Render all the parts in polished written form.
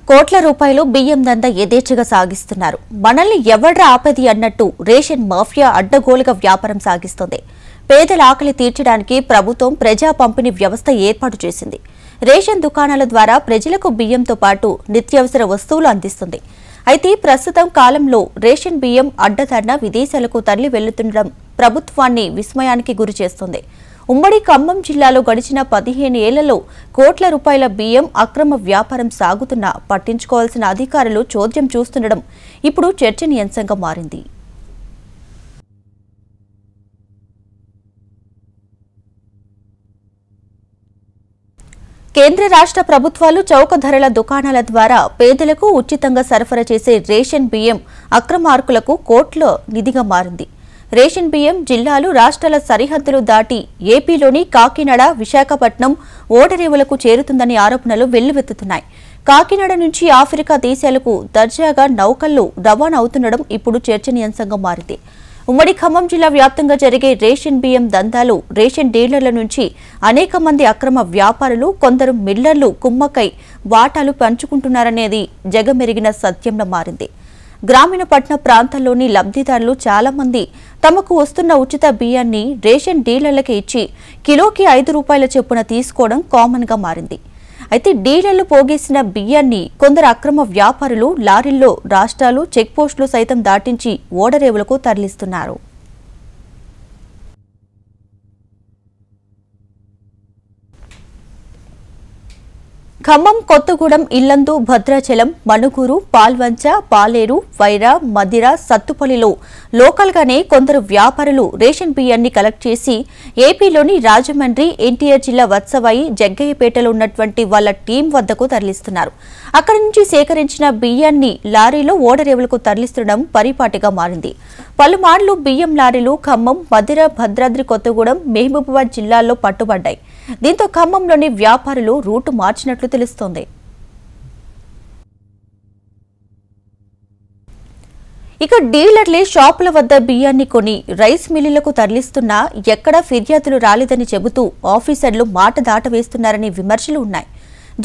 కోట్ల రూపాయలు బియ్యం దందా యథేచ్ఛగా సాగిస్తున్నారు. మనల్ని ఎవడ్రా ఆపేది అన్నట్టు రేషన్ మాఫియా అడ్డగోలుగా వ్యాపారం సాగిస్తోంది. పేదల ఆకలి తీర్చడానికి ప్రభుత్వం ప్రజా పంపిణీ వ్యవస్థ ఏర్పాటు చేసింది. రేషన్ దుకాణాల ద్వారా ప్రజలకు బియ్యంతో పాటు నిత్యావసర వస్తువులు అందిస్తుంది. అయితే ప్రస్తుతం కాలంలో రేషన్ బియ్యం అడ్డదారిన విదేశాలకు తరలి వెళ్తుండడం ప్రభుత్వాన్ని విస్మయానికి గురిచేస్తోంది. ఉమ్మడి ఖమ్మం జిల్లాలో గడిచిన 15 ఏళ్లలో కోట్ల రూపాయల బియ్యం అక్రమ వ్యాపారం సాగుతున్నా పట్టించుకోవాల్సిన అధికారులు చోద్యం చూస్తుండడం ఇప్పుడు చర్చనీయాంశంగా మారింది. కేంద్ర రాష్ట్ర ప్రభుత్వాలు చౌక ధరల దుకాణాల ద్వారా పేదలకు ఉచితంగా సరఫరా చేసే రేషన్ బియ్యం అక్రమార్కులకు కోట్ల నిధిగా మారింది. రేషన్ బియ్యం జిల్లాలు రాష్ట్రాల సరిహద్దులు దాటి ఏపీలోని కాకినాడ, విశాఖపట్నం ఓడరేవులకు చేరుతుందని ఆరోపణలు వెల్లువెత్తుతున్నాయి. కాకినాడ నుంచి ఆఫ్రికా దేశాలకు దర్జాగా నౌకల్లో రవాణా అవుతుండడం ఇప్పుడు చర్చనీయాంశంగా మారింది. ఉమ్మడి ఖమ్మం జిల్లా వ్యాప్తంగా జరిగే రేషన్ బియ్యం దందాలు రేషన్ డీలర్ల నుంచి అనేక మంది అక్రమ వ్యాపారులు, కొందరు మిల్లర్లు కుమ్మక్కై వాటాలు పంచుకుంటున్నారనేది జగమెరిగిన సత్యంగా మారింది. గ్రామీణ పట్టణ ప్రాంతాల్లోని లబ్ధిదారులు చాలా మంది తమకు వస్తున్న ఉచిత బియ్యాన్ని రేషన్ డీలర్లకే ఇచ్చి కిలోకి 5 రూపాయల చొప్పున తీసుకోవడం కామన్ గా మారింది. అయితే డీలర్లు పోగేసిన బియ్యాన్ని కొందరు అక్రమ వ్యాపారులు లారీల్లో రాష్ట్రాలు, చెక్పోస్టులు సైతం దాటించి ఓడరేవులకు తరలిస్తున్నారు. ఖమ్మం, కొత్తగూడెం, ఇల్లందు, భద్రాచలం, మణుగూరు, పాల్వంచ, పాలేరు, వైరా, మదిర, సత్తుపల్లిలో లోకల్గానే కొందరు వ్యాపారులు రేషన్ బియ్యాన్ని కలెక్ట్ చేసి ఏపీలోని రాజమండ్రి, ఎన్టీఆర్ జిల్లా వత్సవాయి, జగ్గయ్యపేటలో ఉన్నటువంటి వాళ్ల టీం వద్దకు తరలిస్తున్నారు. అక్కడి నుంచి సేకరించిన బియ్యాన్ని లారీలో ఓడరేవులకు తరలిస్తుండడం పరిపాటిగా మారింది. పలుమార్లు బియ్యం లారీలు ఖమ్మం, మదిర, భద్రాద్రి కొత్తగూడెం, మహబూబాబాద్ జిల్లాల్లో పట్టుబడ్డాయి. దీంతో ఖమ్మంలోని వ్యాపారులు రూటు మార్చినట్లు తెలుస్తోంది. ఇక డీలర్లే షాపుల వద్ద బియ్యాన్ని కొని రైస్ మిల్లులకు తరలిస్తున్నా ఎక్కడా ఫిర్యాదులు రాలేదని చెబుతూ ఆఫీసర్లు మాట దాటవేస్తున్నారనే విమర్శలు ఉన్నాయి.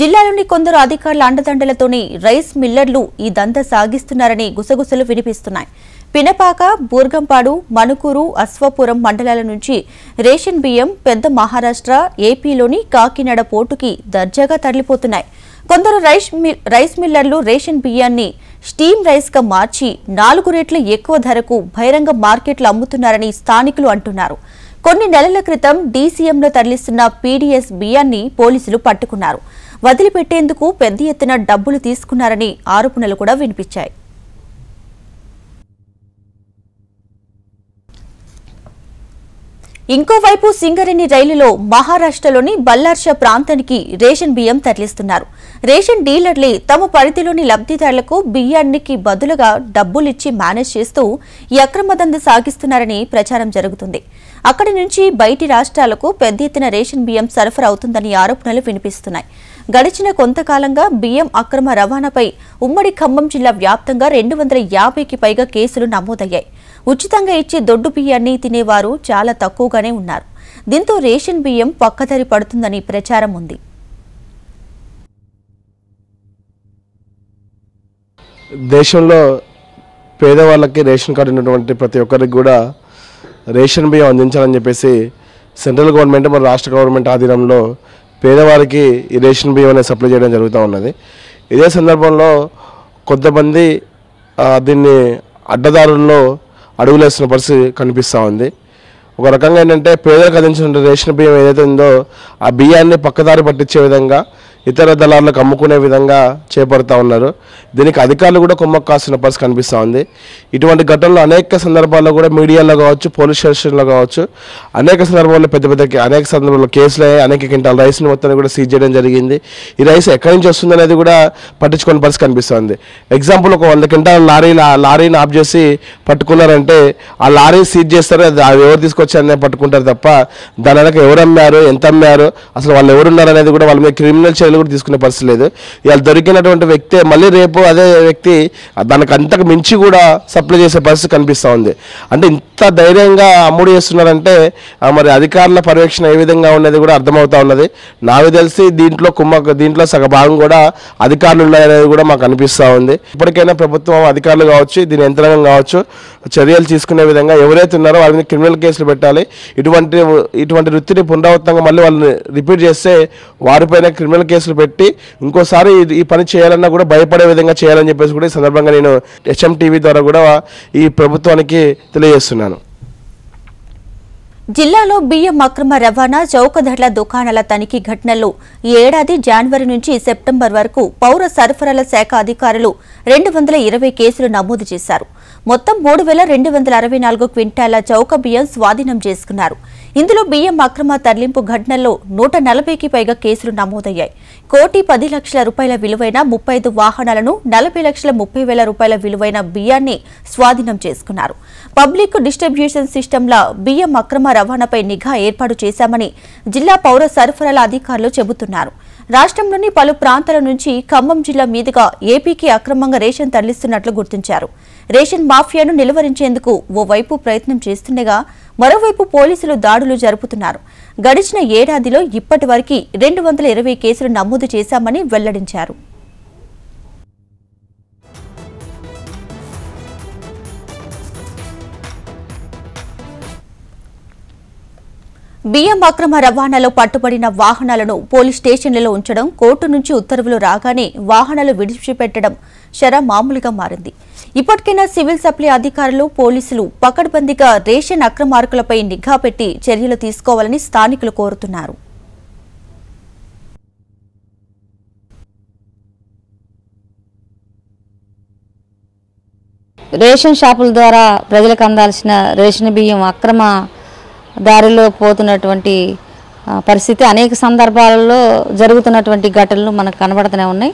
జిల్లాలోని కొందరు అధికారుల అండదండలతోనే రైస్ మిల్లర్లు ఈ దందా సాగిస్తున్నారని గుసగుసలు వినిపిస్తున్నాయి. పినపాక, బూర్గంపాడు, మణుకూరు, అశ్వాపురం మండలాల నుంచి రేషన్ బియ్యం పెద్ద మహారాష్ట్ర, ఏపీలోని కాకినాడ పోర్టుకి దర్జాగా తరలిపోతున్నాయి. కొందరు రైస్ మిల్లర్లు రేషన్ బియ్యాన్ని స్టీమ్ రైస్ గా మార్చి 4 రెట్లు ఎక్కువ ధరకు బహిరంగ మార్కెట్లు అమ్ముతున్నారని స్థానికులు అంటున్నారు. కొన్ని నెలల క్రితం డీసీఎంలో తరలిస్తున్న పీడీఎస్ బియ్యాన్ని పోలీసులు పట్టుకున్నారు. వదిలిపెట్టేందుకు పెద్ద ఎత్తున డబ్బులు తీసుకున్నారని ఆరోపణలు కూడా వినిపించాయి. ఇంకోవైపు సింగరేణి రైలులో మహారాష్ట్రలోని బల్లార్షా ప్రాంతానికి రేషన్ బియ్యం తరలిస్తున్నారు. రేషన్ డీలర్లే తమ పరిధిలోని లబ్ధిదారులకు బియ్యానికి బదులుగా డబ్బులిచ్చి మేనేజ్ చేస్తూ ఈ అక్రమ దందా సాగిస్తున్నారని ప్రచారం జరుగుతుంది. అక్కడి నుంచి బయటి రాష్ట్రాలకు పెద్ద ఎత్తున రేషన్ బియ్యం సరఫరా అవుతుందని ఆరోపణలు వినిపిస్తున్నాయి. గడిచిన కొంతకాలంగా బియ్యం అక్రమ రవాణాపై ఉమ్మడి ఖమ్మం జిల్లా వ్యాప్తంగా 250కి పైగా కేసులు నమోదయ్యాయి. ఉచితంగా ఇచ్చే దొడ్డు బియ్యాన్ని తినేవారు చాలా తక్కువగానే ఉన్నారు. దీంతో రేషన్ బియ్యం పక్కదారి పడుతుందని ప్రచారం ఉంది. దేశంలో పేదవాళ్ళకి రేషన్ కార్డు ఉన్నటువంటి ప్రతి ఒక్కరికి కూడా రేషన్ బియ్యం అందించాలని చెప్పేసి సెంట్రల్ గవర్నమెంట్ మరియు రాష్ట్ర గవర్నమెంట్ ఆధీనంలో పేదవారికి ఈ రేషన్ బియ్యం అనేది సప్లై చేయడం జరుగుతూ ఉన్నది. ఇదే సందర్భంలో కొంతమంది దీన్ని అడ్డదారుల్లో అడుగులేస్తున్న పరిస్థితి కనిపిస్తూ ఉంది. ఒక రకంగా ఏంటంటే పేదలకు అందించిన రేషన్ బియ్యం ఏదైతే ఉందో ఆ బియ్యాన్ని పక్కదారి పట్టించే విధంగా ఇతర దళాలకు అమ్ముకునే విధంగా చేపడతా ఉన్నారు. దీనికి అధికారులు కూడా కుమ్మక్కు కాస్తున్న పరిస్థితి కనిపిస్తూ ఉంది. ఇటువంటి ఘటనలు అనేక సందర్భాల్లో కూడా మీడియాలో కావచ్చు, పోలీస్ స్టేషన్లో కావచ్చు, అనేక సందర్భాల్లో అనేక సందర్భాల్లో కేసులు అనేక క్వింటాల రైస్ని మొత్తాన్ని కూడా సీజ్ చేయడం జరిగింది. ఈ రైస్ ఎక్కడి నుంచి వస్తుంది అనేది కూడా పట్టించుకునే పరిస్థితి కనిపిస్తుంది. ఎగ్జాంపుల్ ఒక 100 క్వింటాల లారీని ఆఫ్ చేసి పట్టుకున్నారంటే ఆ లారీ సీజ్ చేస్తారు, అది ఎవరు తీసుకొచ్చారనే పట్టుకుంటారు తప్ప దాని వెనక ఎవరు అమ్మారు, ఎంత అమ్మారు, అసలు వాళ్ళు ఎవరున్నారు అనేది కూడా వాళ్ళ మీద క్రిమినల్ చర్యలు కూడా తీసుకునే పరిస్థితి లేదు. ఇవాళ దొరికినటువంటి వ్యక్తి మళ్ళీ రేపు అదే వ్యక్తి దానికి అంతకు మించి కూడా సప్లై చేసే పరిస్థితి కనిపిస్తూ ఉంది. అంటే ఇంత ధైర్యంగా అమ్ముడు చేస్తున్నారంటే మరి అధికారుల పర్యవేక్షణ ఏ విధంగా ఉన్నది కూడా అర్థమవుతా ఉన్నది. నాకు తెలిసి దీంట్లో సగ భాగం కూడా అధికారులు ఉన్నాయనేది కూడా మాకు అనిపిస్తూ ఉంది. ఇప్పటికైనా ప్రభుత్వం అధికారులు కావచ్చు, దీని యంత్రాంగం కావచ్చు, చర్యలు తీసుకునే విధంగా ఎవరైతే ఉన్నారో వాళ్ళ మీద క్రిమినల్ కేసులు పెట్టాలి. ఇటువంటి వృత్తిని పునరావృతంగా మళ్ళీ వాళ్ళని రిపీట్ చేస్తే వారిపైన క్రిమినల్ కేసులు పెట్టి ఇంకోసారి ఈ పని చేయాలన్నా కూడా భయపడే విధంగా చేయాలని చెప్పేసి కూడా ఈ సందర్భంగా నేను HM TV ద్వారా కూడా ఈ ప్రభుత్వానికి తెలియజేస్తున్నాను. జిల్లాలో బియ్యం అక్రమ రవాణా, చౌకధరల దుకాణాల తనిఖీ ఘటనల్లో ఈ ఏడాది జనవరి నుంచి సెప్టెంబర్ వరకు పౌర సరఫరాల శాఖ అధికారులు 220 కేసులు నమోదు చేశారు. మొత్తం 3264 క్వింటాల చౌక బియ్యం స్వాధీనం చేసుకున్నారు. ఇందులో బియ్యం అక్రమ తరలింపు ఘటనల్లో 140కి పైగా కేసులు నమోదయ్యాయి. 1,10,00,000 రూపాయల విలువైన 35 వాహనాలను, 40,30,000 రూపాయల విలువైన బియ్యాన్ని స్వాధీనం చేసుకున్నారు. పబ్లిక్ డిస్ట్రిబ్యూషన్ సిస్టంల బియ్యం అక్రమ రవాణాపై నిఘా ఏర్పాటు చేశామని జిల్లా పౌర సరఫరాల అధికారులు చెబుతున్నారు. రాష్ట్రంలోని పలు ప్రాంతాల నుంచి ఖమ్మం జిల్లా మీదుగా ఏపీకి అక్రమంగా రేషన్ తరలిస్తున్నట్లు గుర్తించారు. రేషన్ మాఫియాను నిలువరించేందుకు ఓవైపు ప్రయత్నం చేస్తుండగా మరోవైపు పోలీసులు దాడులు జరుపుతున్నారు. గడిచిన ఏడాదిలో ఇప్పటి వరకు 220 కేసులు నమోదు చేశామని వెల్లడించారు. బియ్యం అక్రమ రవాణాలో పట్టుబడిన వాహనాలను పోలీస్ స్టేషన్లలో ఉంచడం, కోర్టు నుంచి ఉత్తర్వులు రాగానే వాహనాలు విడిచిపెట్టడం మామూలుగా మారింది. ఇప్పటికైనా సివిల్ సప్లై అధికారులు, పోలీసులు పకడ్బందీగా రేషన్ అక్రమార్కులపై నిఘా పెట్టి చర్యలు తీసుకోవాలని స్థానికులు కోరుతున్నారు. రేషన్ షాపుల ద్వారా ప్రజలకు అందాల్సిన రేషన్ బియ్యం అక్రమ దారిలో పోతున్నటువంటి పరిస్థితి అనేక సందర్భాలలో జరుగుతున్నటువంటి ఘటనలు మనకు కనబడుతూనే ఉన్నాయి.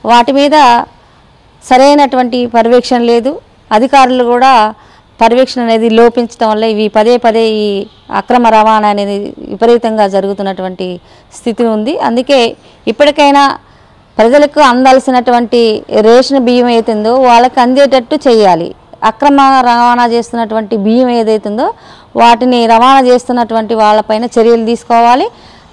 వాటి మీద సరైనటువంటి పర్యవేక్షణ లేదు. అధికారులు కూడా పర్యవేక్షణ అనేది లోపించడం వల్ల ఇవి పదే పదే ఈ అక్రమ రవాణా అనేది విపరీతంగా జరుగుతున్నటువంటి స్థితి ఉంది. అందుకే ఇప్పటికైనా ప్రజలకు అందాల్సినటువంటి రేషన్ బియ్యం ఏదైతుందో వాళ్ళకి అందేటట్టు చేయాలి. అక్రమ రవాణా చేస్తున్నటువంటి బియ్యం ఏదైతుందో వాటిని రవాణా చేస్తున్నటువంటి వాళ్ళపైన చర్యలు తీసుకోవాలి.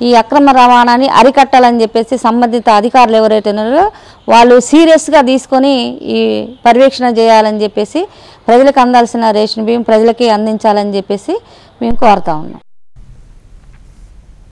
ఈ అక్రమ రవాణాని అరికట్టాలని చెప్పేసి సంబంధిత అధికారులు ఎవరైతే ఉన్నారో వాళ్ళు సీరియస్గా తీసుకొని ఈ పర్యవేక్షణ చేయాలని చెప్పేసి ప్రజలకు అందాల్సిన రేషన్ బియ్యం ప్రజలకి అందించాలని చెప్పేసి మేము కోరుతా ఉన్నాం.